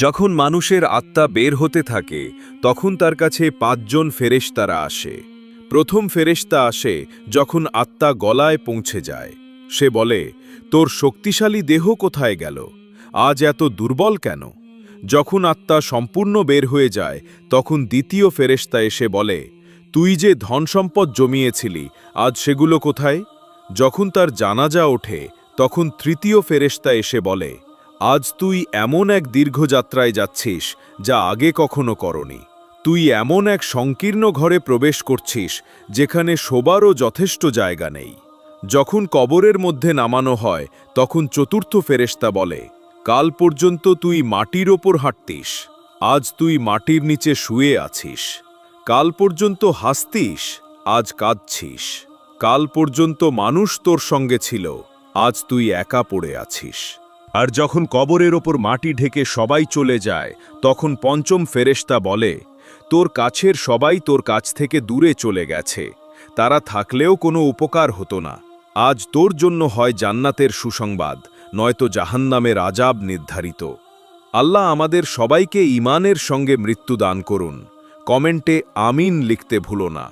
যখন মানুষের আত্মা বের হতে থাকে তখন তার কাছে ৫ জন ফেরেশতারা আসে। প্রথম ফেরেশতা আসে যখন আত্মা গলায় পৌঁছে যায়। সে বলে, তোর শক্তিশালী দেহ কোথায় গেল? আজ এত দুর্বল কেন? যখন আত্মা সম্পূর্ণ বের হয়ে যায় তখন দ্বিতীয় ফেরেশতা এসে বলে, তুই যে ধনসম্পদ জমিয়েছিলি আজ সেগুলো কোথায়? যখন তার জানাজা ওঠে তখন তৃতীয় ফেরেশতা এসে বলে, আজ তুই এমন এক দীর্ঘ যাত্রায় যাচ্ছিস যা আগে কখনো করনি। তুই এমন এক সংকীর্ণ ঘরে প্রবেশ করছিস যেখানে শোবারও যথেষ্ট জায়গা নেই। যখন কবরের মধ্যে নামানো হয় তখন চতুর্থ ফেরেশতা বলে, কাল পর্যন্ত তুই মাটির ওপর হাঁটতিস, আজ তুই মাটির নিচে শুয়ে আছিস। কাল পর্যন্ত হাসতিস, আজ কাঁদছিস। কাল পর্যন্ত মানুষ তোর সঙ্গে ছিল, আজ তুই একা পড়ে আছিস। আর যখন কবরের ওপর মাটি ঢেকে সবাই চলে যায় তখন পঞ্চম ফেরেশতা বলে, তোর কাছের সবাই তোর কাছ থেকে দূরে চলে গেছে, তারা থাকলেও কোনো উপকার হতো না। আজ তোর জন্য হয় জান্নাতের সুসংবাদ, নয়তো জাহান্নামের আযাব নির্ধারিত। আল্লাহ আমাদের সবাইকে ঈমানের সঙ্গে মৃত্যু দান করুন। কমেন্টে আমিন লিখতে ভুলো না।